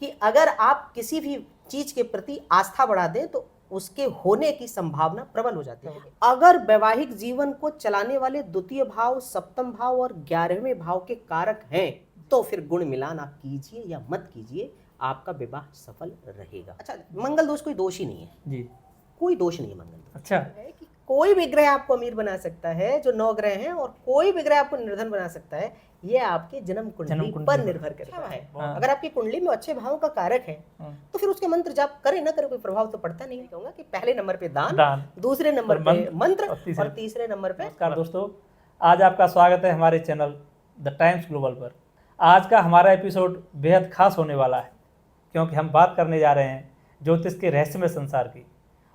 कि अगर आप किसी भी चीज के प्रति आस्था बढ़ा दें तो उसके होने की संभावना प्रबल हो जाती है। अगर वैवाहिक जीवन को चलाने वाले द्वितीय भाव, सप्तम भाव और 11वें भाव के कारक हैं तो फिर गुण मिलान आप कीजिए या मत कीजिए, आपका विवाह सफल रहेगा। अच्छा, मंगल दोष कोई दोष ही नहीं है जी। कोई दोष नहीं है मंगल दोष। अच्छा, है कि कोई भी ग्रह आपको अमीर बना सकता है, जो 9 ग्रह हैं, और कोई भी ग्रह आपको निर्धन बना सकता है। ये आपके जन्म कुंडली पर निर्भर करता है। अगर आपकी कुंडली में अच्छे भावों का कारक है तो फिर उसके मंत्र जाप करे ना करे कोई प्रभाव तो पड़ता नहीं। कहूंगा कि पहले नंबर पे दान, दूसरे नंबर पे मंत्र और तीसरे नंबर पे। नमस्कार दोस्तों, आज आपका स्वागत है हमारे चैनल द टाइम्स ग्लोबल पर। आज का हमारा एपिसोड बेहद खास होने वाला है क्योंकि हम बात करने जा रहे हैं ज्योतिष के रहस्यमय संसार की,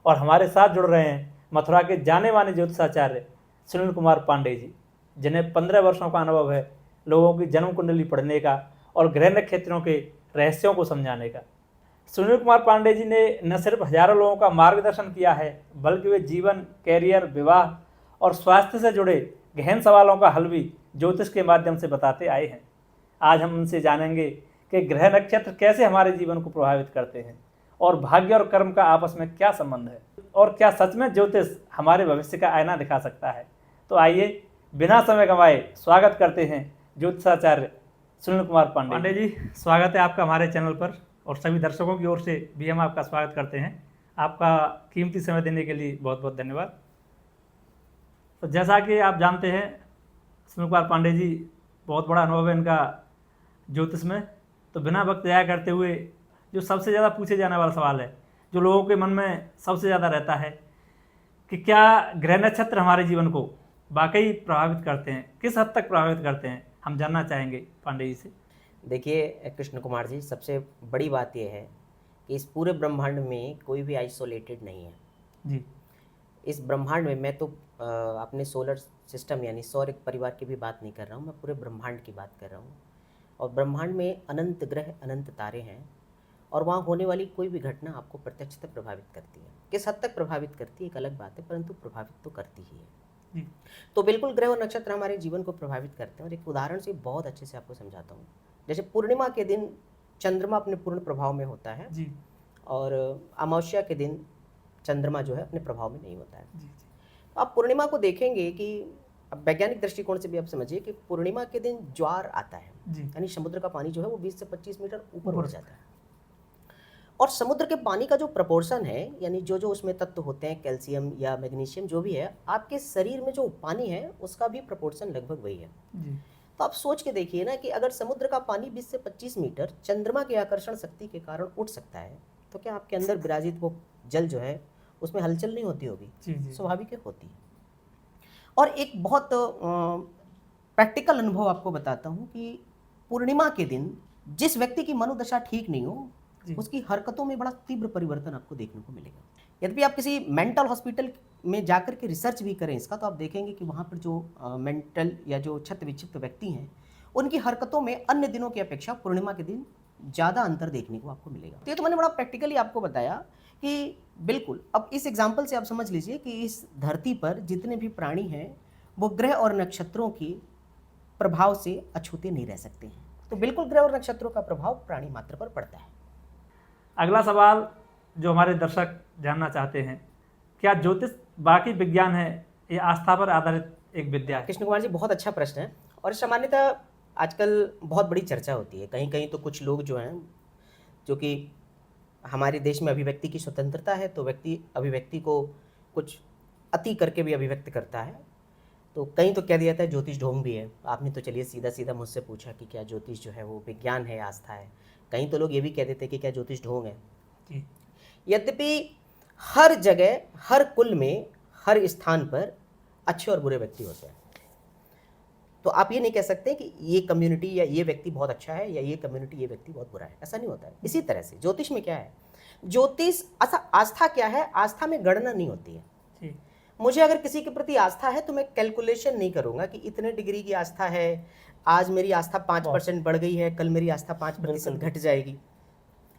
और हमारे साथ जुड़ रहे हैं मथुरा के जाने माने ज्योतिषाचार्य सुनील कुमार पांडे जी, जिन्हें 15 वर्षों का अनुभव है लोगों की जन्म कुंडली पढ़ने का और ग्रह नक्षत्रों के रहस्यों को समझाने का। सुनील कुमार पांडे जी ने न सिर्फ हजारों लोगों का मार्गदर्शन किया है, बल्कि वे जीवन, कैरियर, विवाह और स्वास्थ्य से जुड़े गहन सवालों का हल भी ज्योतिष के माध्यम से बताते आए हैं। आज हम उनसे जानेंगे कि ग्रह नक्षत्र कैसे हमारे जीवन को प्रभावित करते हैं और भाग्य और कर्म का आपस में क्या संबंध है, और क्या सच में ज्योतिष हमारे भविष्य का आईना दिखा सकता है। तो आइए बिना समय गंवाए स्वागत करते हैं ज्योतिषाचार्य सुनील कुमार पांडे जी। स्वागत है आपका हमारे चैनल पर, और सभी दर्शकों की ओर से भी हम आपका स्वागत करते हैं। आपका कीमती समय देने के लिए बहुत बहुत धन्यवाद। तो जैसा कि आप जानते हैं सुनील कुमार पांडे जी, बहुत बड़ा अनुभव है इनका ज्योतिष में। तो बिना वक्त जाया करते हुए जो सबसे ज़्यादा पूछे जाने वाला सवाल है, जो लोगों के मन में सबसे ज़्यादा रहता है, कि क्या ग्रह नक्षत्र हमारे जीवन को वाकई प्रभावित करते हैं, किस हद तक प्रभावित करते हैं, हम जानना चाहेंगे पांडे जी से। देखिए कृष्ण कुमार जी, सबसे बड़ी बात यह है कि इस पूरे ब्रह्मांड में कोई भी आइसोलेटेड नहीं है जी। इस ब्रह्मांड में मैं तो अपने सोलर सिस्टम यानी सौर परिवार की भी बात नहीं कर रहा हूँ, मैं पूरे ब्रह्मांड की बात कर रहा हूँ। और ब्रह्मांड में अनंत ग्रह, अनंत तारे हैं, और वहाँ होने वाली कोई भी घटना आपको प्रत्यक्षतः प्रभावित करती है। किस हद तक प्रभावित करती है एक अलग बात है, परंतु प्रभावित तो करती ही है जी। तो बिल्कुल ग्रह और नक्षत्र हमारे जीवन को प्रभावित करते हैं। और एक उदाहरण से बहुत अच्छे से आपको समझाता हूँ। जैसे पूर्णिमा के दिन चंद्रमा अपने पूर्ण प्रभाव में होता है जी। और अमावस्या के दिन चंद्रमा जो है अपने प्रभाव में नहीं होता है। जी। तो आप पूर्णिमा को देखेंगे कि अब वैज्ञानिक दृष्टिकोण से भी आप समझिए कि पूर्णिमा के दिन ज्वार आता है, यानी समुद्र का पानी जो है वो 20 से 25 मीटर ऊपर हो जाता है। और समुद्र के पानी का जो प्रपोर्शन है, यानी जो जो उसमें तत्व होते हैं, कैल्शियम या मैग्नीशियम जो भी है, आपके शरीर में जो पानी है उसका भी प्रपोर्शन लगभग वही है जी। तो आप सोच के देखिए ना कि अगर समुद्र का पानी 20 से 25 मीटर चंद्रमा की आकर्षण शक्ति के कारण उठ सकता है, तो क्या आपके अंदर विराजित वो जल जो है उसमें हलचल नहीं होती होगी? स्वाभाविक है, होती है। और एक बहुत प्रैक्टिकल अनुभव आपको बताता हूँ कि पूर्णिमा के दिन जिस व्यक्ति की मनोदशा ठीक नहीं हो, उसकी हरकतों में बड़ा तीव्र परिवर्तन आपको देखने को मिलेगा। यद्यपि आप किसी मेंटल हॉस्पिटल में जाकर के रिसर्च भी करें इसका, तो आप देखेंगे कि वहाँ पर जो मेंटल या जो क्षत विक्षिप्त व्यक्ति हैं, उनकी हरकतों में अन्य दिनों की अपेक्षा पूर्णिमा के दिन ज़्यादा अंतर देखने को आपको मिलेगा। तो ये तो मैंने बड़ा प्रैक्टिकली आपको बताया कि बिल्कुल अब इस एग्जाम्पल से आप समझ लीजिए कि इस धरती पर जितने भी प्राणी हैं वो ग्रह और नक्षत्रों की प्रभाव से अछूते नहीं रह सकते हैं। तो बिल्कुल ग्रह और नक्षत्रों का प्रभाव प्राणी मात्र पर पड़ता है। अगला सवाल जो हमारे दर्शक जानना चाहते हैं, क्या ज्योतिष बाकी विज्ञान है या आस्था पर आधारित एक विद्या है? कृष्ण कुमार जी, बहुत अच्छा प्रश्न है, और सामान्यतः आजकल बहुत बड़ी चर्चा होती है। कहीं कहीं तो कुछ लोग जो हैं, जो कि हमारे देश में अभिव्यक्ति की स्वतंत्रता है, तो व्यक्ति अभिव्यक्ति को कुछ अति करके भी अभिव्यक्त करता है। तो कहीं तो कह दिया था ज्योतिष ढोंग भी है। आपने तो चलिए सीधा सीधा मुझसे पूछा कि क्या ज्योतिष जो है वो विज्ञान है, आस्था है। कहीं तो लोग ये भी कह देते कि क्या ज्योतिष ढोंग है। यद्यपि हर जगह, हर कुल में, हर स्थान पर अच्छे और बुरे व्यक्ति होते हैं। तो आप ये नहीं कह सकते कि ये कम्युनिटी या ये व्यक्ति बहुत अच्छा है या ये कम्युनिटी, ये व्यक्ति बहुत बुरा है, ऐसा नहीं होता है। इसी तरह से ज्योतिष में क्या है, ज्योतिष अच्छा, आस्था क्या है, आस्था में गणना नहीं होती है। मुझे अगर किसी के प्रति आस्था है तो मैं कैलकुलेशन नहीं करूंगा कि इतने डिग्री की आस्था है, आज मेरी आस्था 5% बढ़ गई है, कल मेरी आस्था 5% घट जाएगी।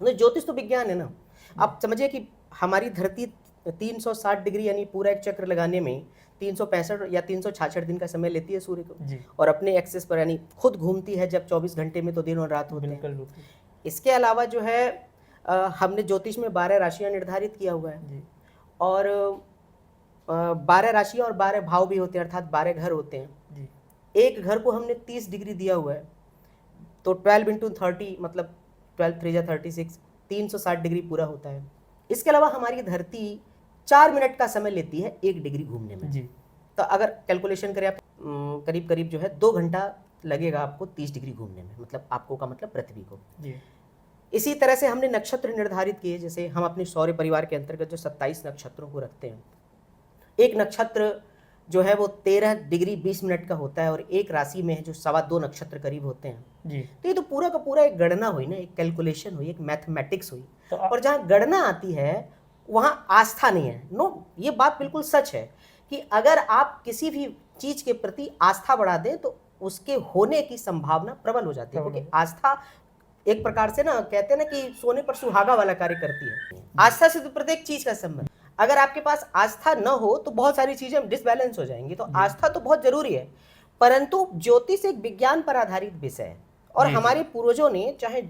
तो ज्योतिष तो विज्ञान है ना। आप समझिए कि हमारी धरती 360 डिग्री यानी पूरा एक चक्र लगाने में 365 या 366 दिन का समय लेती है सूर्य को, और अपने एक्सेस पर यानी खुद घूमती है जब 24 घंटे में, तो दिन और रात होते हैं। इसके अलावा जो है हमने ज्योतिष में 12 राशियां निर्धारित किया हुआ है जी और 12 राशियां और 12 भाव भी होते हैं, अर्थात 12 घर होते हैं। जी एक घर को हमने 30 डिग्री दिया हुआ है, तो 12 इंटू 30 मतलब 12 3 जा 36, 360 डिग्री पूरा होता है। इसके अलावा हमारी धरती 4 मिनट का समय लेती है 1 डिग्री घूमने में। जी तो अगर कैलकुलेशन करें आप, करीब करीब जो है 2 घंटा लगेगा आपको 30 डिग्री घूमने में, मतलब आपको का मतलब पृथ्वी को। जी इसी तरह से हमने नक्षत्र निर्धारित किए, जैसे हम अपने सौर परिवार के अंतर्गत जो 27 नक्षत्रों को रखते हैं। एक नक्षत्र जो है वो 13 डिग्री 20 मिनट का होता है और एक राशि में है जो 2.25 नक्षत्र करीब होते हैं। जी तो ये तो पूरा का पूरा एक गणना हुई ना, एक कैलकुलेशन हुई, एक मैथमेटिक्स हुई। तो और जहाँ गणना आती है वहाँ आस्था नहीं है। नो, ये बात बिल्कुल सच है कि अगर आप किसी भी चीज के प्रति आस्था बढ़ा दें तो उसके होने की संभावना प्रबल हो जाती है, क्योंकि आस्था एक प्रकार से ना कहते हैं ना कि सोने पर सुहागा वाला कार्य करती है। आस्था से तो प्रत्येक चीज का संबंध। अगर आपके पास आस्था न हो तो बहुत सारी चीजें डिसबैलेंस हो जाएंगी। तो आस्था तो बहुत जरूरी है, परंतु ज्योतिष एक विज्ञान पर आधारित विषय है और जी, हमारे पूर्वजों ने, चाहे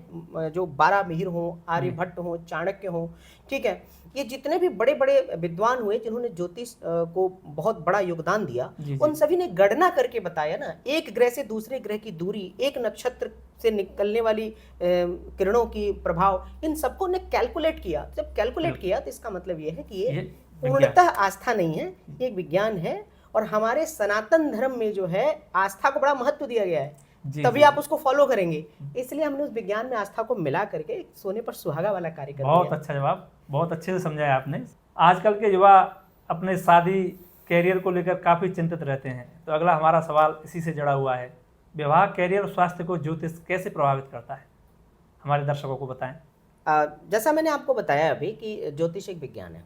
जो 12 मिहिर हो, आर्यभट्ट हो, चाणक्य हो, ठीक है, ये जितने भी बड़े बड़े विद्वान हुए जिन्होंने ज्योतिष को बहुत बड़ा योगदान दिया, जी, जी। उन सभी ने गणना करके बताया ना, एक ग्रह से दूसरे ग्रह की दूरी, एक नक्षत्र से निकलने वाली किरणों की प्रभाव, इन सबको ने कैलकुलेट किया। जब कैलकुलेट किया तो इसका मतलब ये है कि ये पूर्णतः आस्था नहीं है, ये एक विज्ञान है। और हमारे सनातन धर्म में जो है आस्था को बड़ा महत्व दिया गया है, तभी आप उसको फॉलो करेंगे। इसलिए हमने उस विज्ञान में आस्था को मिला करके एक सोने पर सुहागा वाला कार्य कर दिया। बहुत अच्छा जवाब, बहुत अच्छे से समझाया आपने। आजकल के युवा अपने शादी कैरियर को लेकर काफ़ी चिंतित रहते हैं, तो अगला हमारा सवाल इसी से जुड़ा हुआ है। विवाह, कैरियर और स्वास्थ्य को ज्योतिष कैसे प्रभावित करता है, हमारे दर्शकों को बताएं। जैसा मैंने आपको बताया अभी कि ज्योतिष एक विज्ञान है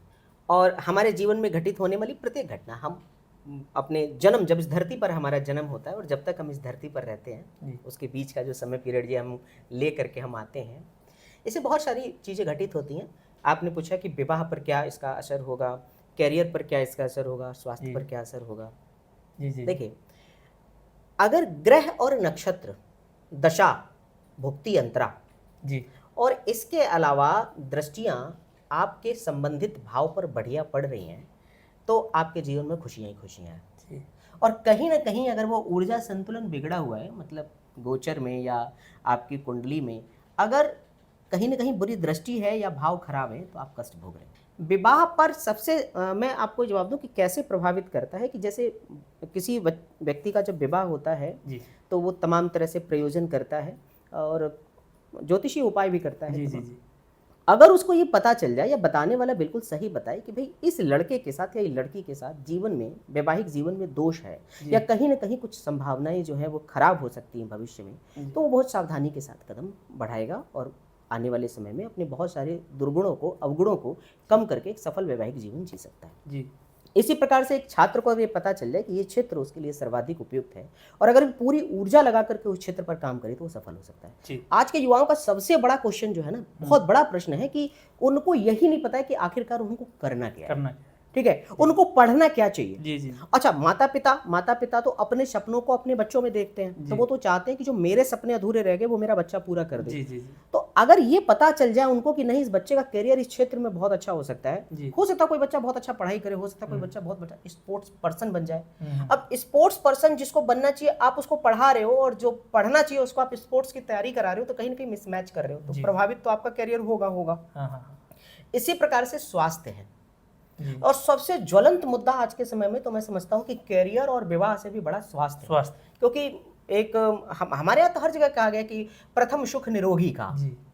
और हमारे जीवन में घटित होने वाली प्रत्येक घटना, हम अपने जन्म, जब इस धरती पर हमारा जन्म होता है और जब तक हम इस धरती पर रहते हैं उसके बीच का जो समय पीरियड ये हम ले करके हम आते हैं, इससे बहुत सारी चीज़ें घटित होती हैं। आपने पूछा कि विवाह पर क्या इसका असर होगा, कैरियर पर क्या इसका असर होगा, स्वास्थ्य पर क्या असर होगा। देखिए, अगर ग्रह और नक्षत्र, दशा, भुक्ति अंतरा जी और इसके अलावा दृष्टियां आपके संबंधित भाव पर बढ़िया पड़ रही हैं तो आपके जीवन में खुशियां ही खुशियां हैं। और कहीं ना कहीं अगर वो ऊर्जा संतुलन बिगड़ा हुआ है, मतलब गोचर में या आपकी कुंडली में अगर कहीं ना कहीं बुरी दृष्टि है या भाव खराब है तो आप कष्ट भोग रहे हैं। विवाह पर सबसे मैं आपको जवाब दूं कि कैसे प्रभावित करता है, कि जैसे किसी व्यक्ति का जब विवाह होता है तो वो तमाम तरह से प्रयोजन करता है और ज्योतिषी उपाय भी करता है। जी। अगर उसको ये पता चल जाए या बताने वाला बिल्कुल सही बताए कि भाई इस लड़के के साथ या इस लड़की के साथ जीवन में, वैवाहिक जीवन में दोष है या कहीं ना कहीं कुछ संभावनाएं जो है वो खराब हो सकती हैं भविष्य में, तो वो बहुत सावधानी के साथ कदम बढ़ाएगा और आने वाले समय में अपने बहुत सारे दुर्गुणों को, अवगुणों को कम करके एक सफल वैवाहिक जीवन जी सकता है। इसी प्रकार से एक छात्र को अगर ये पता चल जाए कि ये क्षेत्र उसके लिए सर्वाधिक उपयुक्त है और अगर पूरी ऊर्जा लगा करके उस क्षेत्र पर काम करे तो वो सफल हो सकता है। आज के युवाओं का सबसे बड़ा क्वेश्चन जो है ना, बहुत बड़ा प्रश्न है कि उनको यही नहीं पता है कि आखिरकार उनको करना क्या है। ठीक है, उनको पढ़ना क्या चाहिए। अच्छा, माता पिता तो अपने सपनों को अपने बच्चों में देखते हैं, तो वो तो चाहते हैं कि जो मेरे सपने अधूरे रह गए वो मेरा बच्चा पूरा कर दे। तो अगर ये पता चल जाए उनको कि नहीं, इस बच्चे का करियर इस क्षेत्र में बहुत अच्छा हो सकता है, हो सकता है कोई बच्चा बहुत अच्छा पढ़ाई करे, हो सकता है कोई बच्चा बहुत बड़ा स्पोर्ट्स पर्सन बन जाए। अब स्पोर्ट्स पर्सन जिसको बनना चाहिए आप उसको पढ़ा रहे हो और जो पढ़ना चाहिए उसको आप स्पोर्ट्स की तैयारी करा रहे हो, तो कहीं ना कहीं मिसमैच कर रहे हो, तो प्रभावित तो आपका करियर होगा। इसी प्रकार से स्वास्थ्य है और सबसे ज्वलंत मुद्दा आज के समय में तो मैं समझता हूं कि करियर और विवाह से भी बड़ा स्वास्थ्य, क्योंकि एक हमारे यहाँ तो हर जगह कहा गया कि प्रथम सुख निरोगी का।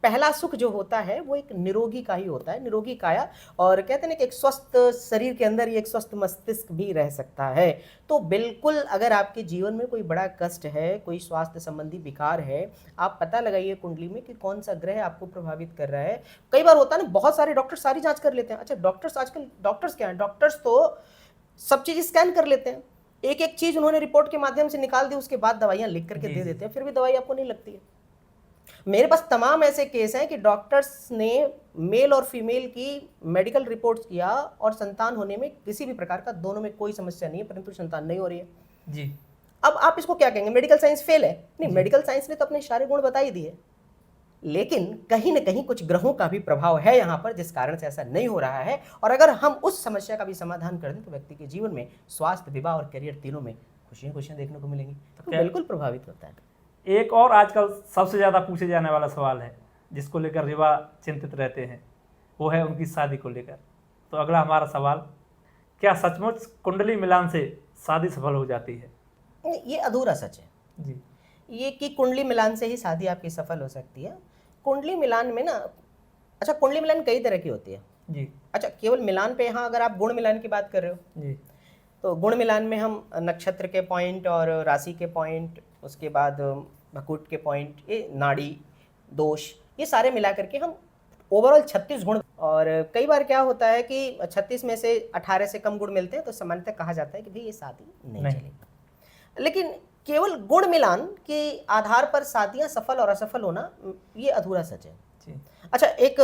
पहला सुख जो होता है वो एक निरोगी का ही होता है, निरोगी काया। और कहते हैं कि एक स्वस्थ शरीर के अंदर ही एक स्वस्थ मस्तिष्क भी रह सकता है। तो बिल्कुल अगर आपके जीवन में कोई बड़ा कष्ट है, कोई स्वास्थ्य संबंधी विकार है, आप पता लगाइए कुंडली में कि कौन सा ग्रह आपको प्रभावित कर रहा है। कई बार होता है ना, बहुत सारे डॉक्टर सारी जांच कर लेते हैं। अच्छा, डॉक्टर्स आजकल डॉक्टर्स क्या है, डॉक्टर्स तो सब चीज स्कैन कर लेते हैं, एक एक चीज उन्होंने रिपोर्ट के माध्यम से निकाल दी, उसके बाद दवाइयां लिख करके दे देते हैं, फिर भी दवाई आपको नहीं लगती है। मेरे पास तमाम ऐसे केस हैं कि डॉक्टर्स ने मेल और फीमेल की मेडिकल रिपोर्ट्स किया और संतान होने में किसी भी प्रकार का, दोनों में कोई समस्या नहीं है, परंतु संतान नहीं हो रही है। अब आप इसको क्या कहेंगे, मेडिकल साइंस फेल है? नहीं, मेडिकल साइंस ने तो अपने सारे गुण बता ही दिए। लेकिन कहीं न कहीं कुछ ग्रहों का भी प्रभाव है यहाँ पर, जिस कारण से ऐसा नहीं हो रहा है। और अगर हम उस समस्या का भी समाधान कर दें तो व्यक्ति के जीवन में स्वास्थ्य, विवाह और करियर तीनों में खुशियाँ देखने को मिलेंगी। तो बिल्कुल प्रभावित होता है। एक और आजकल सबसे ज़्यादा पूछे जाने वाला सवाल है, जिसको लेकर युवा चिंतित रहते हैं, वो है उनकी शादी को लेकर। तो अगला हमारा सवाल, क्या सचमुच कुंडली मिलान से शादी सफल हो जाती है? ये अधूरा सच है जी। ये कि कुंडली मिलान से ही शादी आपकी सफल हो सकती है। कुंडली मिलान में ना, अच्छा, कुंडली मिलान कई तरह की होती है जी। अच्छा, केवल मिलान पे, यहाँ अगर आप गुण मिलान की बात कर रहे हो जी। तो गुण मिलान में हम नक्षत्र के पॉइंट और राशि के पॉइंट, उसके बाद भकुट के पॉइंट, ये नाड़ी दोष, ये सारे मिला करके हम ओवरऑल 36 गुण। और कई बार क्या होता है कि 36 में से 18 से कम गुण मिलते हैं तो सामान्यतः कहा जाता है कि भाई ये शादी नहीं चलेगी। लेकिन केवल गुण मिलान के आधार पर शादियां सफल और असफल होना, ये अधूरा सच है। जी। अच्छा, एक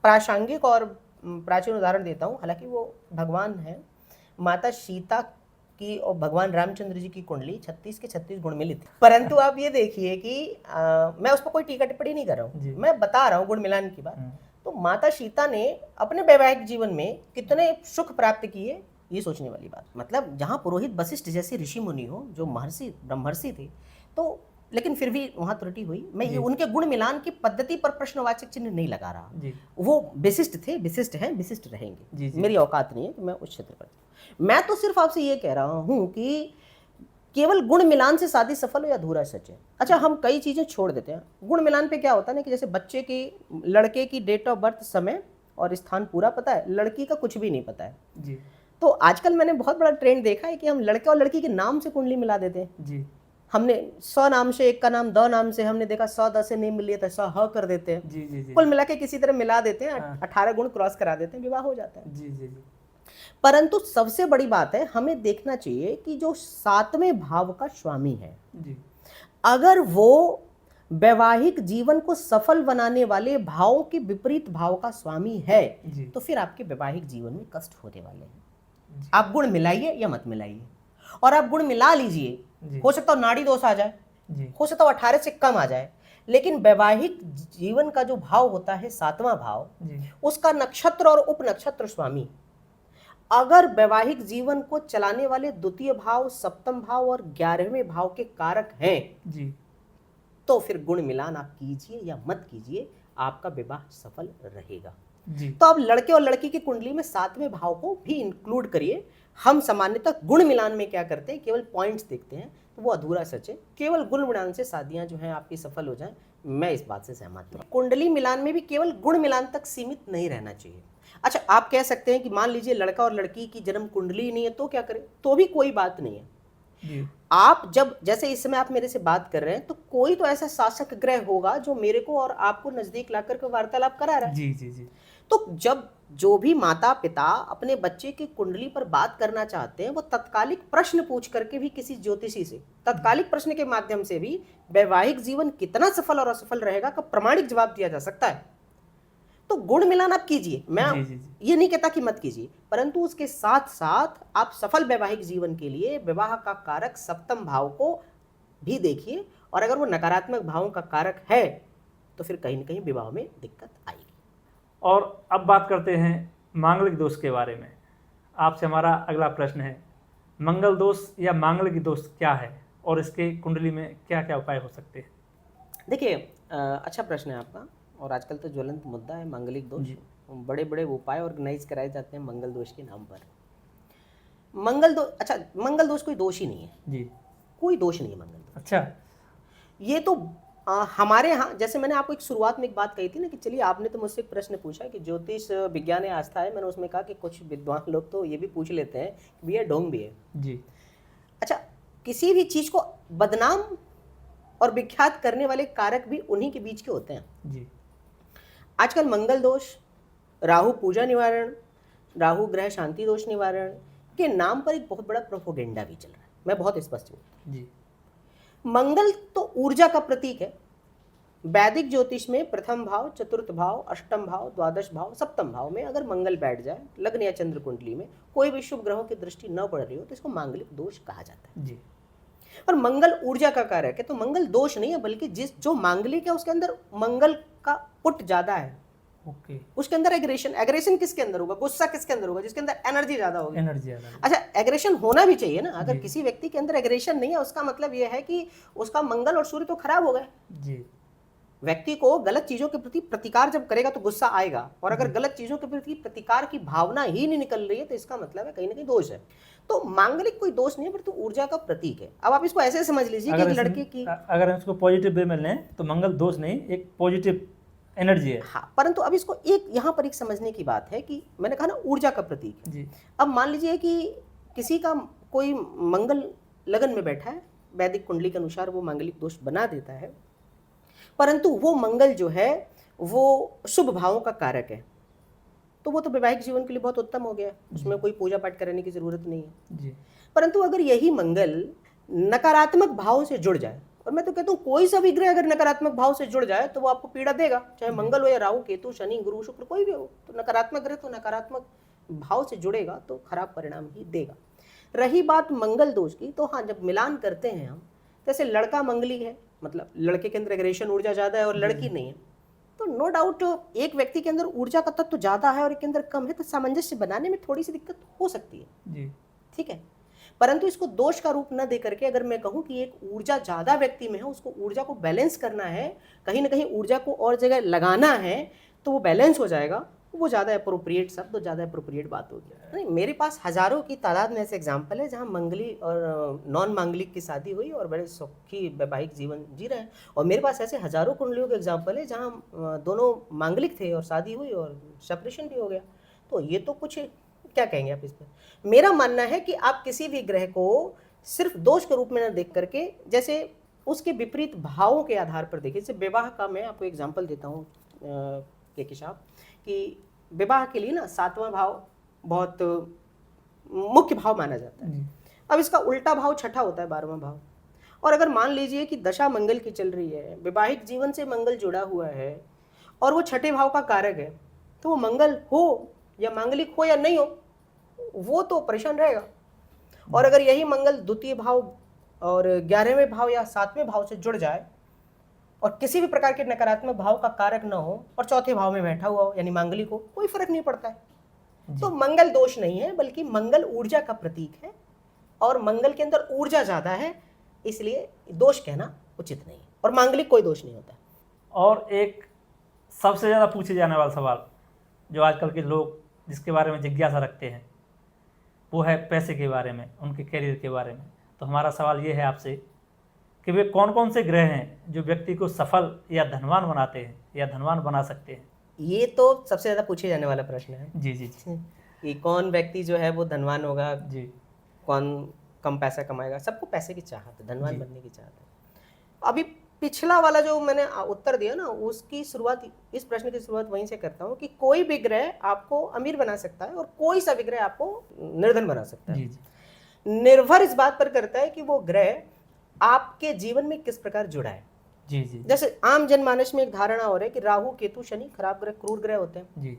प्रासंगिक और प्राचीन उदाहरण देता हूँ, हालांकि वो भगवान है। माता सीता की और भगवान रामचंद्र जी की कुंडली 36 के 36 गुण मिली थी, परंतु आप ये देखिए कि मैं उस पर कोई टीका टिप्पणी नहीं कर रहा हूँ, मैं बता रहा हूँ गुण मिलान की बात। तो माता सीता ने अपने वैवाहिक जीवन में कितने सुख प्राप्त किए, ये सोचने वाली बात। मतलब जहाँ पुरोहित वशिष्ठ जैसे ऋषि मुनि हो, जो महर्षि ब्रह्मर्षि थे, तो लेकिन फिर भी वहाँ त्रुटि हुई। मैं ये उनके गुण मिलान की पद्धति पर प्रश्नवाचक चिन्ह नहीं लगा रहा जी। वो विशिष्ट थे, विशिष्ट हैं, विशिष्ट रहेंगे जी। मेरी औकात नहीं है कि मैं उस क्षेत्र पर, मैं तो सिर्फ आपसे ये कह रहा हूँ कि केवल गुण मिलान से शादी सफल हो या अधूरा सच है। अच्छा, हम कई चीजें छोड़ देते हैं। गुण मिलान पे क्या होता है ना कि जैसे बच्चे की, लड़के की डेट ऑफ बर्थ, समय और स्थान पूरा पता है, लड़की का कुछ भी नहीं पता है जी। तो आजकल मैंने बहुत बड़ा ट्रेंड देखा है कि हम लड़के और लड़की के नाम से कुंडली मिला देते हैं जी। हमने 100 नाम से, एक का नाम 2 नाम से, हमने देखा 100 10 से नहीं मिली है तो 100 ह कर देते हैं जी जी जी। कुल मिला के किसी तरह मिला देते हैं, 18 गुण क्रॉस करा देते हैं, विवाह हो जाता है जी जी जी। परंतु सबसे बड़ी बात है, हमें देखना चाहिए कि जो 7वें भाव का स्वामी है जी, अगर वो वैवाहिक जीवन को सफल बनाने वाले भावों के विपरीत भाव का स्वामी है तो फिर आपके वैवाहिक जीवन में कष्ट होने वाले हैं। आप गुण मिलाइए या मत मिलाइए, और आप गुण मिला लीजिए, हो सकता हो नाड़ी दोष आ जाए, हो सकता हो 18 से कम आ जाए, लेकिन वैवाहिक जीवन का जो भाव होता है 7वां भाव, उसका नक्षत्र और उप नक्षत्र स्वामी अगर वैवाहिक जीवन को चलाने वाले द्वितीय भाव, सप्तम भाव और 11वें भाव के कारक हैं जी, तो फिर गुण मिलान आप कीजिए या मत कीजिए, आपका विवाह सफल रहेगा जी। तो अब लड़के और लड़की की कुंडली में 7वें भाव को भी इंक्लूड करिए। हम सामान्यतः गुण मिलान में क्या करते हैं, केवल पॉइंट्स देखते हैं, तो वो अधूरा सच है। केवल गुण मिलान से शादियां जो हैं आपकी सफल हो जाएं, मैं इस बात से सहमत हूं। कुंडली मिलान में भी केवल गुण मिलान तक सीमित नहीं रहना चाहिए। अच्छा, आप कह सकते हैं कि मान लीजिए लड़का और लड़की की जन्म कुंडली नहीं है तो क्या करें, तो भी कोई बात नहीं है जी। आप जब, जैसे इस समय आप मेरे से बात कर रहे हैं, तो कोई तो ऐसा शासक ग्रह होगा जो मेरे को और आपको नजदीक लाकर के वार्तालाप करा रहा है जी जी जी। तो जब जो भी माता पिता अपने बच्चे की कुंडली पर बात करना चाहते हैं, वो तत्कालिक प्रश्न पूछ करके भी किसी ज्योतिषी से, तत्कालिक प्रश्न के माध्यम से भी वैवाहिक जीवन कितना सफल और असफल रहेगा का प्रमाणिक जवाब दिया जा सकता है। तो गुण मिलान आप कीजिए, मैं ये नहीं कहता कि मत कीजिए, परंतु उसके साथ साथ आप सफल वैवाहिक जीवन के लिए विवाह का कारक सप्तम भाव को भी देखिए, और अगर वो नकारात्मक भावों का कारक है तो फिर कहीं न कहीं विवाह में दिक्कत आएगी। और अब बात करते हैं मांगलिक दोष के बारे में। आपसे हमारा अगला प्रश्न है, मंगल दोष या मांगलिक दोष क्या है और इसके कुंडली में क्या क्या उपाय हो सकते हैं? देखिए, अच्छा प्रश्न है आपका, और आजकल तो ज्वलंत मुद्दा है मांगलिक दोष। बड़े बड़े उपाय ऑर्गेनाइज कराए जाते हैं मंगल दोष के नाम पर। मंगल दोष, अच्छा, मंगल दोष कोई दोष ही नहीं है जी, कोई दोष नहीं है मंगल दोष। अच्छा, ये तो हमारे यहाँ, जैसे मैंने आपको एक शुरुआत में एक बात कही थी ना कि चलिए आपने तो मुझसे एक प्रश्न पूछा कि ज्योतिष विज्ञान है आस्था है, मैंने उसमें कहा कि कुछ विद्वान लोग तो ये भी पूछ लेते हैं कि भैया ढोंग भी है जी। अच्छा, किसी भी चीज को बदनाम और विख्यात करने वाले कारक भी उन्हीं के बीच के होते हैं जी। आजकल मंगल दोष, राहु पूजा निवारण, राहु ग्रह शांति दोष निवारण के नाम पर एक बहुत बड़ा प्रोपोगेंडा भी चल रहा है। मैं बहुत स्पष्ट हूँ जी। मंगल तो ऊर्जा का प्रतीक है। वैदिक ज्योतिष में प्रथम भाव, चतुर्थ भाव, अष्टम भाव, द्वादश भाव, सप्तम भाव में अगर मंगल बैठ जाए लग्न या चंद्र कुंडली में, कोई भी शुभ ग्रहों की दृष्टि न पड़ रही हो, तो इसको मांगलिक दोष कहा जाता है जी। और मंगल ऊर्जा का कारक है, तो मंगल दोष नहीं है, बल्कि जो मांगलिक है उसके अंदर मंगल का पुट ज्यादा है, ओके, उसके अंदर एग्रेशन, एग्रेशन किसके अंदर होगा, गुस्सा किसके अंदर होगा, जिसके अंदर एनर्जी ज्यादा होगी। एनर्जी ज़्यादा है। अच्छा, एग्रेशन होना भी चाहिए ना, अगर जी। किसी व्यक्ति के अंदर एग्रेशन नहीं है उसका मतलब यह है कि उसका मंगल और सूर्य तो खराब हो गए। जी, व्यक्ति को गलत चीजों के प्रति प्रतिकार जब करेगा तो गुस्सा आएगा, और अगर गलत चीजों के प्रति प्रतिकार की भावना ही नहीं निकल रही है तो इसका मतलब है कहीं ना कहीं दोष है। तो मांगलिक कोई दोष नहीं है, परंतु ऊर्जा का प्रतीक है। अब आप इसको ऐसे समझ लीजिए कि एक लड़के की, अगर हम इसको पॉजिटिव वे में लें तो मंगल दोष नहीं, एक पॉजिटिव एनर्जी है। हाँ, परंतु अब इसको एक यहाँ पर एक समझने की बात है कि मैंने कहा ना ऊर्जा का प्रतीक है। जी, अब मान लीजिए कि किसी का कोई मंगल लगन में बैठा है, वैदिक कुंडली के अनुसार वो मांगलिक दोष बना देता है, परंतु वो मंगल जो है वो शुभ भावों का कारक है, तो वो तो वैवाहिक जीवन के लिए बहुत उत्तम हो गया, उसमें कोई पूजा पाठ करने की जरूरत नहीं है। जी, परंतु अगर यही मंगल नकारात्मक भाव से जुड़ जाए, और मैं तो कहता हूँ कोई सा भी ग्रह अगर नकारात्मक भाव से जुड़ जाए तो वो आपको पीड़ा देगा, चाहे मंगल हो या राहु केतु शनि गुरु शुक्र कोई भी हो, तो नकारात्मक ग्रह तो नकारात्मक भाव से जुड़ेगा तो खराब परिणाम ही देगा। रही बात मंगल दोष की, तो हाँ, जब मिलान करते हैं हम, जैसे लड़का मंगली है, मतलब लड़के के अंदर एग्रेशन ऊर्जा ज्यादा है और लड़की नहीं है, तो नो डाउट एक व्यक्ति के अंदर ऊर्जा का तत्व ज्यादा है और एक के अंदर कम है, तो सामंजस्य बनाने में थोड़ी सी दिक्कत हो सकती है, जी, ठीक है। परंतु इसको दोष का रूप न दे करके अगर मैं कहूं कि एक ऊर्जा ज्यादा व्यक्ति में है, उसको ऊर्जा को बैलेंस करना है, कहीं ना कहीं ऊर्जा को और जगह लगाना है, तो वो बैलेंस हो जाएगा, वो ज्यादा अप्रोप्रिएट शब्द और ज्यादा अप्रोप्रिएट बात होगी। नहीं, मेरे पास हजारों की तादाद में ऐसे एग्जाम्पल है जहां मंगली और नॉन मांगलिक की शादी हुई और बड़े सुखी वैवाहिक जीवन जी रहे हैं, और मेरे पास ऐसे हजारों कुंडलियों के एग्जाम्पल है जहां दोनों मांगलिक थे और शादी हुई और सेपरेशन भी हो गया। तो ये तो कुछ, क्या कहेंगे आप इस पर? मेरा मानना है कि आप किसी भी ग्रह को सिर्फ दोष के रूप में न देख करके, जैसे उसके विपरीत भावों के आधार पर देखिए। जैसे विवाह का मैं आपको एग्जांपल देता हूँ के साहब, कि विवाह के लिए ना 7वां भाव बहुत मुख्य भाव माना जाता है। अब इसका उल्टा भाव छठा होता है, 12वां भाव। और अगर मान लीजिए कि दशा मंगल की चल रही है, वैवाहिक जीवन से मंगल जुड़ा हुआ है और वो छठे भाव का कारक है, तो वो मंगल हो या मांगलिक हो या नहीं हो, वो तो परेशान रहेगा। और अगर यही मंगल द्वितीय भाव और 11वें भाव या 7वें भाव से जुड़ जाए और किसी भी प्रकार के नकारात्मक भाव का कारक न हो और चौथे भाव में बैठा हुआ हो यानी मांगलिक हो, कोई फर्क नहीं पड़ता है। तो मंगल दोष नहीं है, बल्कि मंगल ऊर्जा का प्रतीक है, और मंगल के अंदर ऊर्जा ज्यादा है, इसलिए दोष कहना उचित नहीं है, और मांगलिक कोई दोष नहीं होता। और एक सबसे ज़्यादा पूछे जाने वाला सवाल जो आजकल के लोग जिसके बारे में जिज्ञासा रखते हैं, वो है पैसे के बारे में, उनके करियर के बारे में। तो हमारा सवाल ये है आपसे कि वे कौन कौन से ग्रह हैं जो व्यक्ति को सफल या धनवान बनाते हैं या धनवान बना सकते हैं? ये तो सबसे ज्यादा पूछे जाने वाला प्रश्न है जी जी जी, कि कौन व्यक्ति जो है वो धनवान होगा, जी, कौन कम पैसा कमाएगा। सबको पैसे की चाहत है, धनवान बनने की चाहत है। अभी पिछला वाला जो मैंने उत्तर दिया ना, उसकी शुरुआत, इस प्रश्न की शुरुआत वहीं से करता हूँ कि कोई भी ग्रह आपको अमीर बना सकता है और कोई सा भी ग्रह आपको निर्धन बना सकता है। जी जी, निर्भर इस बात पर करता है कि वो ग्रह आपके जीवन में किस प्रकार जुड़ा है। जी जी, जैसे आम जनमानस में एक धारणा हो रहा है कि राहु केतु शनि खराब ग्रह, क्रूर ग्रह होते हैं। जी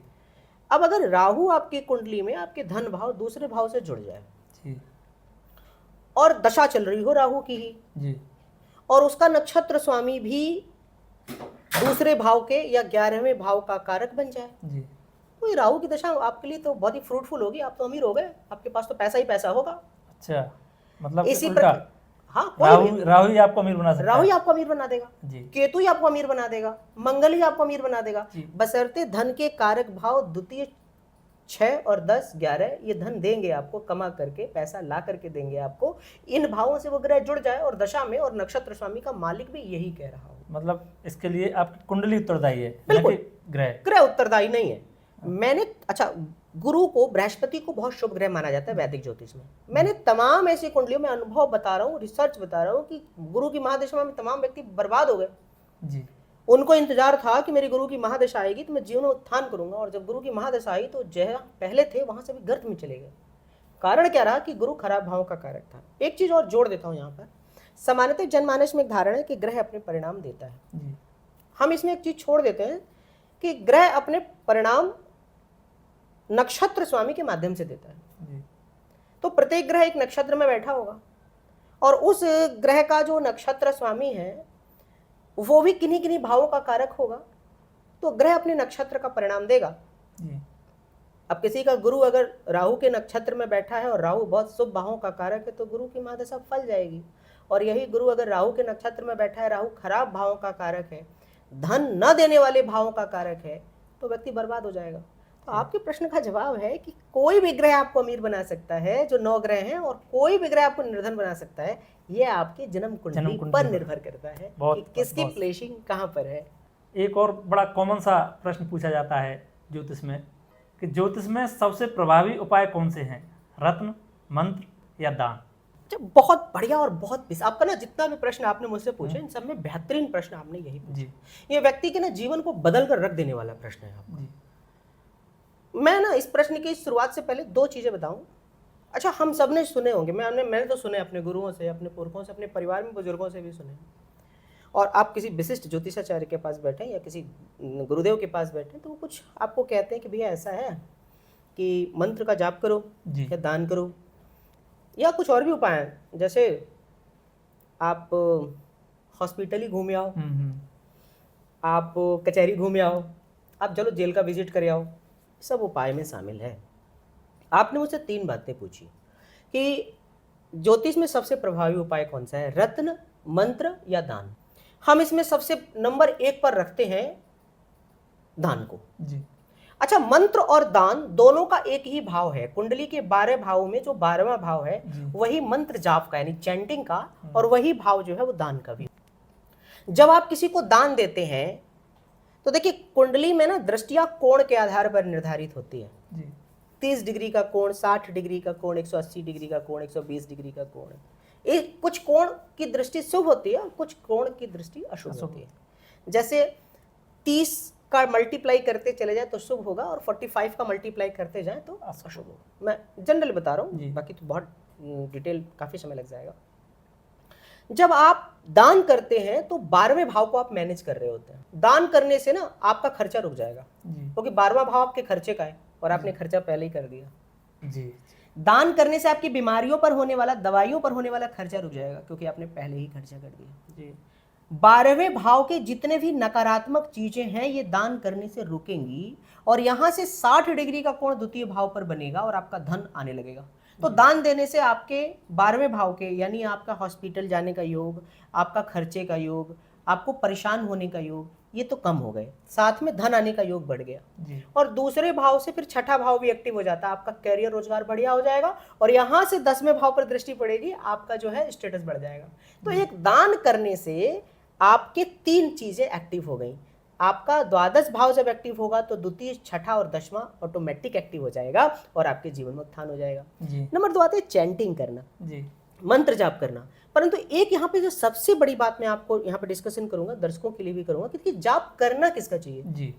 अब अगर राहु आपकी कुंडली में आपके धन भाव दूसरे भाव से जुड़ जाए जी, और दशा चल रही हो राहु की ही, जी और उसका नक्षत्र स्वामी भी दूसरे भाव के या 11वें भाव का कारक बन जाए, जी, तो ये राहु की दशा आपके लिए तो बहुत ही फ्रूटफुल होगी, आप तो अमीर हो गए, आपके पास तो पैसा ही पैसा होगा। अच्छा, मतलब इसी उल्टा, प्रकार, हाँ, कोई राहु भी, राहु ही आपको अमीर बना सकता राहु है। ही आपको अमीर बना देगा, जी केतु ही आपको अमीर बना देगा, मंगल ही आपको अमीर बना देगा, जी, बशर्ते धन के कारक भाव द्वितीय 6 और 10 11 ये धन देंगे आपको, कमा करके पैसा ला करके देंगे आपको। इन भावों से वो ग्रह जुड़ जाए और दशा में, और नक्षत्र स्वामी का मालिक भी यही कह रहा हूं, मतलब इसके लिए आपकी कुंडली उत्तरदायी है, बिल्कुल। न कि ग्रह। ग्रह उत्तरदायी नहीं है। मैंने, अच्छा, गुरु को, बृहस्पति को बहुत शुभ ग्रह माना जाता है वैदिक ज्योतिष में। मैंने तमाम ऐसी कुंडलियों में अनुभव बता रहा हूँ, रिसर्च बता रहा हूँ कि गुरु की महादशा में तमाम व्यक्ति बर्बाद हो गए। जी, उनको इंतजार था कि मेरी गुरु की महादशा आएगी तो मैं जीवन में उत्थान करूंगा, और जब गुरु की महादशा आई तो जहाँ पहले थे वहां से भी गर्त में चले गए। कारण क्या रहा कि गुरु खराब भाव का कारक था। एक चीज और जोड़ देता हूँ यहाँ पर, सामान्यतः जनमानस में एक धारणा है कि ग्रह अपने परिणाम देता है। जी, हम इसमें एक चीज छोड़ देते हैं कि ग्रह अपने परिणाम नक्षत्र स्वामी के माध्यम से देता है। जी, तो प्रत्येक ग्रह एक नक्षत्र में बैठा होगा, और उस ग्रह का जो नक्षत्र स्वामी है वो भी किन्हीं किन्हीं भावों का कारक होगा, तो ग्रह अपने नक्षत्र का परिणाम देगा। जी अब किसी का गुरु अगर राहु के नक्षत्र में बैठा है और राहु बहुत शुभ भावों का कारक है तो गुरु की महादशा फल जाएगी। और यही गुरु अगर राहु के नक्षत्र में बैठा है, राहु खराब भावों का कारक है, धन न देने वाले भावों का कारक है, तो व्यक्ति बर्बाद हो जाएगा। तो आपके प्रश्न का जवाब है कि कोई भी ग्रह आपको अमीर बना सकता है, जो 9 ग्रह हैं, और कोई भी ग्रह आपको निर्धन बना सकता है। ये आपकी जन्म कुंडली पर निर्भर करता है कि किसकी प्लेसिंग कहाँ पर है। एक और बड़ा कॉमन सा प्रश्न पूछा जाता है ज्योतिष में कि ज्योतिष में सबसे प्रभावी उपाय कौन से हैं, रत्न, मंत्र या दान? जब बहुत बढ़िया और बहुत आपका ना जितना भी प्रश्न आपने मुझसे पूछे, इन सब में बेहतरीन प्रश्न आपने यही पूछा। ये व्यक्ति के ना जीवन को बदल कर रख देने वाला प्रश्न है आपका। मैं ना इस प्रश्न की शुरुआत से पहले 2 चीजें बताऊं। अच्छा, हम सब ने सुने होंगे, मैंने तो सुने अपने गुरुओं से, अपने पुरखों से, अपने परिवार में बुजुर्गों से भी सुने। और आप किसी विशिष्ट ज्योतिषाचार्य के पास बैठे या किसी गुरुदेव के पास बैठे तो वो कुछ आपको कहते हैं कि भैया ऐसा है कि मंत्र का जाप करो या दान करो या कुछ और भी उपाय हैं, जैसे आप हॉस्पिटल ही घूम आओ, आप कचहरी घूम आओ, आप चलो जेल का विजिट कर आओ, सब उपाय में शामिल है। आपने मुझसे 3 बातें पूछी कि ज्योतिष में सबसे प्रभावी उपाय कौन सा है, रत्न, मंत्र या दान। हम इसमें सबसे नंबर 1 पर रखते हैं दान को। जी। अच्छा, मंत्र और दान दोनों का एक ही भाव है। कुंडली के 12 भावों में जो 12वां भाव है वही मंत्र जाप का यानी चैंटिंग का, और वही भाव जो है वो दान का भी। जब आप किसी को दान देते हैं तो देखिए कुंडली में ना दृष्टियां कोण के आधार पर निर्धारित होती है। 30 डिग्री का कोण, 60 डिग्री का कोण, 180 डिग्री का कोण, 120 डिग्री का कोण। एक कुछ कोण की दृष्टि शुभ होती है, कुछ कोण की दृष्टि अशुभ होती है। जैसे 30 का मल्टीप्लाई करते चले जाए तो शुभ होगा, और 45 का मल्टीप्लाई करते जाए तो अशुभ होगा। मैं जनरल बता रहा हूँ, बाकी तो बहुत डिटेल काफी समय लग जाएगा। जब आप दान करते हैं तो 12वें भाव को आप मैनेज कर रहे होते हैं। दान करने से ना आपका खर्चा रुक जाएगा, क्योंकि 12वां भाव आपके खर्चे का है और आपने खर्चा पहले ही कर दिया। जी। दान करने से आपकी बीमारियों पर होने वाला, दवाइयों पर होने वाला खर्चा रुक जाएगा, क्योंकि आपने पहले ही खर्चा कर दिया। जी। 12वें भाव के जितने भी नकारात्मक चीजें हैं ये दान करने से रुकेंगी, और यहां से 60 डिग्री का कोण द्वितीय भाव पर बनेगा और आपका धन आने लगेगा। तो दान देने से आपके 12वें भाव के यानी आपका हॉस्पिटल जाने का योग, आपका खर्चे का योग, आपको परेशान होने का योग, ये तो कम हो गए, साथ में धन आने का योग बढ़ गया। और दूसरे भाव से फिर 6ठा भाव भी एक्टिव हो जाता है, आपका कैरियर रोजगार बढ़िया हो जाएगा, और यहां से 10वें भाव पर दृष्टि पड़ेगी, आपका जो है स्टेटस बढ़ जाएगा। तो एक दान करने से आपके 3 चीजें एक्टिव हो गई। आपका द्वादश भाव जब एक्टिव होगा तो द्वितीय, 6ठा और 10वां ऑटोमेटिक एक्टिव हो जाएगा और आपके जीवन में उत्थान हो जाएगा। नंबर 2 आते है चैंटिंग करना, मंत्र जाप करना। परंतु एक यहाँ पे जो सबसे बड़ी बात मैं आपको यहाँ पे डिस्कशन करूंगा, दर्शकों के लिए भी करूंगा, कि जाप करना किसका चाहिए।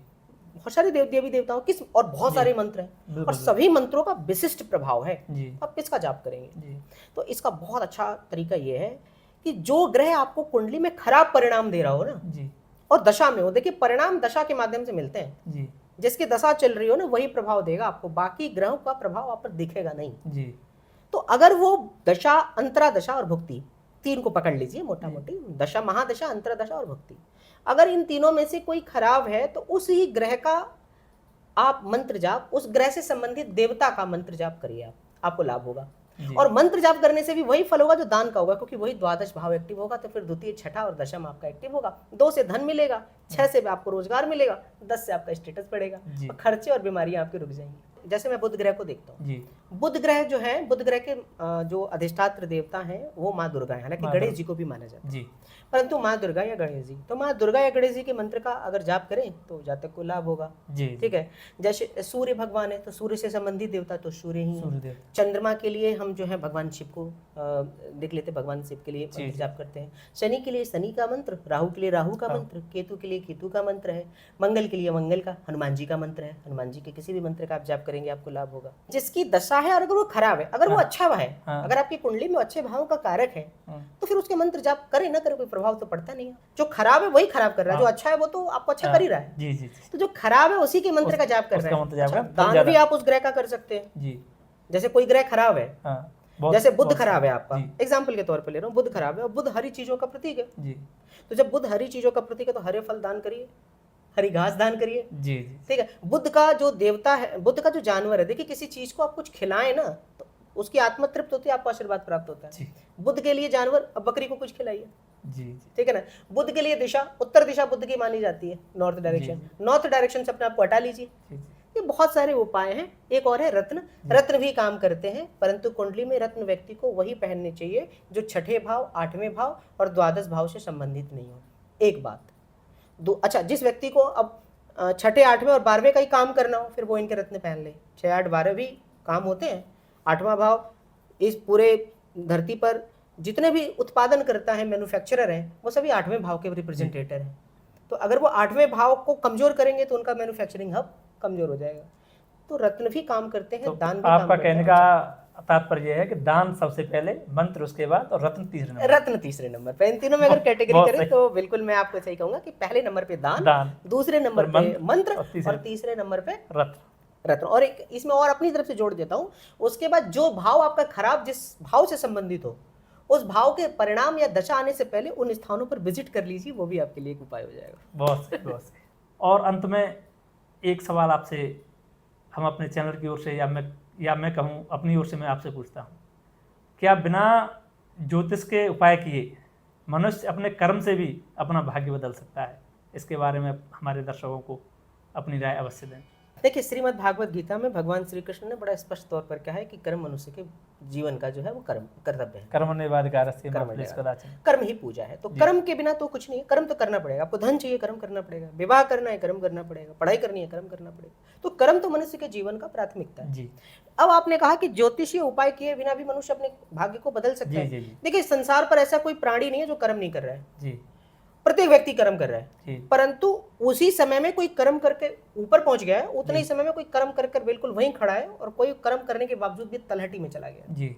बहुत सारे देवी देवताओं किस और बहुत सारे मंत्र हैं और सभी मंत्रों का विशिष्ट प्रभाव है। आप किसका जाप करेंगे? तो इसका बहुत अच्छा तरीका यह है कि जो ग्रह आपको कुंडली में खराब परिणाम दे रहा हो ना, और दशा में हो, देखिए परिणाम दशा के माध्यम से मिलते हैं। जिसकी दशा चल रही हो ना वही प्रभाव देगा आपको, बाकी ग्रहों का प्रभाव आप पर दिखेगा नहीं। तो अगर वो दशा, अंतरा दशा और भुक्ति, 3 को पकड़ लीजिए मोटा मोटी, दशा, महादशा, अंतरा दशा और भुक्ति, अगर इन तीनों में से कोई खराब है तो उस ही ग्रह का आप मंत्र जाप, उस ग्रह से संबंधित देवता का मंत्र जाप करिए, आपको लाभ होगा। और मंत्र जाप करने से भी वही फल होगा जो दान का होगा, क्योंकि वही द्वादश भाव एक्टिव होगा, तो फिर द्वितीय, 6ठा और 10वां आपका एक्टिव होगा। 2 से धन मिलेगा, 6 से आपको रोजगार मिलेगा, 10 से आपका स्टेटस बढ़ेगा, और खर्चे और बीमारियां आपके रुक जाएंगी। जैसे मैं बुध ग्रह को देखता हूँ, बुध ग्रह जो है, बुध ग्रह के जो अधिष्ठात्र देवता हैं वो माँ दुर्गा है, हालांकि गणेश जी को भी माना जाता है, परंतु माँ दुर्गा या गणेश जी, तो माँ दुर्गा या गणेश जी के मंत्र का अगर जाप करें तो जातक को लाभ होगा। ठीक है। जैसे सूर्य भगवान है तो सूर्य से संबंधित देवता तो सूर्य ही है। चंद्रमा के लिए हम जो है भगवान शिव को देख लेते, भगवान शिव के लिए मंत्र जाप करते हैं। शनि के लिए शनि का मंत्र, राहु के लिए राहु का मंत्र, केतु के लिए केतु का मंत्र है, मंगल के लिए मंगल का, हनुमान जी का मंत्र है, हनुमान जी के किसी भी मंत्र का आप जाप करेंगे आपको लाभ होगा। जिसकी दशा है और अगर वो खराब है, अगर वो अच्छा है, अगर आपकी कुंडली में अच्छे भावों का कारक है तो फिर उसके मंत्र जाप करे ना करे कोई प्रभाव तो पड़ता नहीं है। जो खराब है वही खराब कर रहा है, जो अच्छा है वो तो आपको अच्छा कर ही रहा है। तो जो खराब है उसी के मंत्र का जाप कर रहा है। दान भी आप उस ग्रह का कर सकते हैं। जैसे कोई ग्रह खराब है, जैसे बुध खराब है आपका, एग्जाम्पल के तौर पर ले रहा हूँ, बुध खराब है और बुध हरी चीजों का प्रतीक है, तो जब बुध हरी चीजों का प्रतीक है तो हरे फल दान करिए, हरी घास दान करिए। जी जी ठीक है, बुद्ध का जो देवता है, बुद्ध का जो जानवर है, देखिए किसी चीज को आप कुछ खिलाएं ना तो उसकी आत्मा तृप्त होती है, आपको आशीर्वाद प्राप्त होता है। जी बुद्ध के लिए जानवर, अब बकरी को कुछ खिलाइए। जी जी ठीक है ना। बुद्ध के लिए दिशा, उत्तर दिशा बुद्ध की मानी जाती है, नॉर्थ डायरेक्शन। नॉर्थ डायरेक्शन से अपने आप को हटा लीजिए। जी ये बहुत सारे उपाय हैं। एक और है रत्न। रत्न भी काम करते हैं, परंतु कुंडली में रत्न व्यक्ति को वही पहनने चाहिए जो छठे भाव, आठवें भाव और द्वादश भाव से संबंधित नहीं हो। एक बात। अच्छा, जिस व्यक्ति को अब छठे, आठवें और 12वें का ही काम करना हो, फिर वो इनके रत्न पहन ले। 6, 8, 12 भी काम होते हैं। 8वां भाव इस पूरे धरती पर जितने भी उत्पादन करता है, मैन्युफैक्चरर हैं, वो सभी 8वें भाव के रिप्रेजेंटेटर हैं। तो अगर वो 8वें भाव को कमजोर करेंगे तो उनका मैन्युफैक्चरिंग हब कमजोर हो जाएगा। तो रत्न भी काम करते हैं, तो दान भी आपका काम करते कहने हैं। का तात्पर्य यह है कि दान सबसे पहले, मंत्र उसके बाद और रत्न तीसरे नंबर। रत्न तीसरे नंबर पे। इन तीनों में अगर कैटेगरी बहुत करें सही। तो बिल्कुल मैं आपको सही कहूंगा कि पहले नंबर पे दान, दूसरे नंबर पे मंत्र और तीसरे नंबर पे रत्न। और एक इसमें और अपनी तरफ से जोड़ देता हूं, उसके बाद जो भाव आपका खराब जिस भाव से संबंधित हो, उस भाव के परिणाम या दशा आने से पहले उन स्थानों पर विजिट कर लीजिए, वो भी आपके लिए एक उपाय हो जाएगा। बहुत सही, बहुत सही। और अंत में एक सवाल आपसे हम अपने चैनल की ओर से या मैं कहूँ अपनी ओर से मैं आपसे पूछता हूँ, क्या बिना ज्योतिष के उपाय किए मनुष्य अपने कर्म से भी अपना भाग्य बदल सकता है? इसके बारे में हमारे दर्शकों को अपनी राय अवश्य दें। देखिए, श्रीमद् भागवत गीता में भगवान श्री कृष्ण ने बड़ा स्पष्ट तौर पर कहा है कि कर्म मनुष्य के जीवन का जो है वो कर्तव्य है। कर्म ही पूजा है। तो कर्म के बिना तो कुछ नहीं है। कर्म तो करना पड़ेगा। आपको धन चाहिए, कर्म करना पड़ेगा। विवाह करना है, कर्म करना पड़ेगा। पढ़ाई करनी है, कर्म करना पड़ेगा। तो कर्म तो मनुष्य के जीवन का प्राथमिकता है। अब आपने कहा कि ज्योतिषीय उपाय किए बिना भी मनुष्य अपने भाग्य को बदल सकता है। देखिए, संसार पर ऐसा कोई प्राणी नहीं है जो कर्म नहीं कर रहा है। प्रत्येक व्यक्ति कर्म कर रहा है, परंतु उसी समय में कोई कर्म करके ऊपर पहुंच गया है, उतने ही समय में कोई कर्म कर बिल्कुल वहीं खड़ा है, और कोई कर्म करने के बावजूद भी तलहटी में चला गया जी।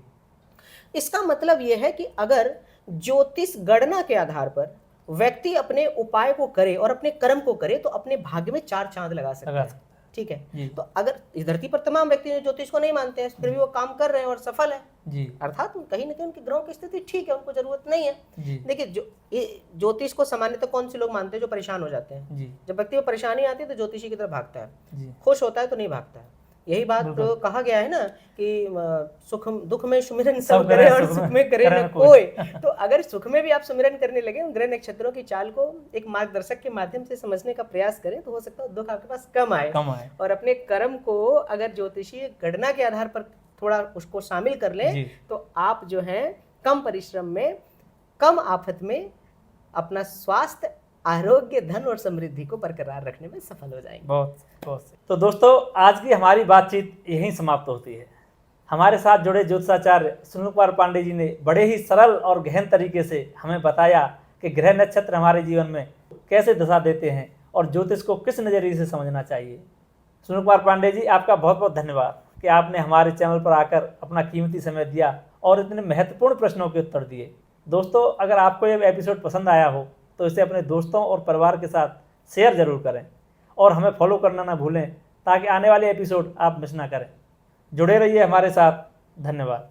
इसका मतलब यह है कि अगर ज्योतिष गणना के आधार पर व्यक्ति अपने उपाय को करे और अपने कर्म को करे तो अपने भाग्य में 4 चांद लगा सकता है। ठीक है। तो अगर इस धरती पर तमाम व्यक्ति ज्योतिष को नहीं मानते हैं, फिर भी वो काम कर रहे हैं और सफल है जी। अर्थात कहीं ना कहीं उनके ग्रहों की स्थिति ठीक है, उनको जरूरत नहीं है। देखिए, ज्योतिष को सामान्यतः कौन से लोग मानते हैं? जो परेशान हो जाते हैं जी। जब व्यक्ति में परेशानी आती है तो ज्योतिषी की तरफ भागता है, खुश होता है तो नहीं भागता है। यही बात तो कहा गया है ना कि सुख दुख में सुमिरन सब करे और सुख में करे न कोई। तो अगर सुख में भी आप सुमिरन करने लगे, उन ग्रह नक्षत्रों की चाल को एक मार्गदर्शक के माध्यम से समझने का प्रयास करें, तो हो सकता है दुख आपके पास कम आए। और अपने कर्म को अगर ज्योतिषीय गणना के आधार पर थोड़ा उसको शामिल कर ले तो आप जो है कम परिश्रम में, कम आफत में अपना स्वास्थ्य, आरोग्य, धन और समृद्धि को बरकरार रखने में सफल हो जाएंगे। बहुत बहुत। तो दोस्तों, आज की हमारी बातचीत यहीं समाप्त होती है। हमारे साथ जुड़े ज्योतिषाचार्य सुनील कुमार पांडे जी ने बड़े ही सरल और गहन तरीके से हमें बताया कि ग्रह नक्षत्र हमारे जीवन में कैसे दशा देते हैं और ज्योतिष को किस नजरिए से समझना चाहिए। सुनील कुमार पांडे जी, आपका बहुत बहुत धन्यवाद कि आपने हमारे चैनल पर आकर अपना कीमती समय दिया और इतने महत्वपूर्ण प्रश्नों के उत्तर दिए। दोस्तों, अगर आपको यह एपिसोड पसंद आया हो तो इसे अपने दोस्तों और परिवार के साथ शेयर जरूर करें और हमें फॉलो करना ना भूलें ताकि आने वाले एपिसोड आप मिस ना करें। जुड़े रहिए हमारे साथ। धन्यवाद।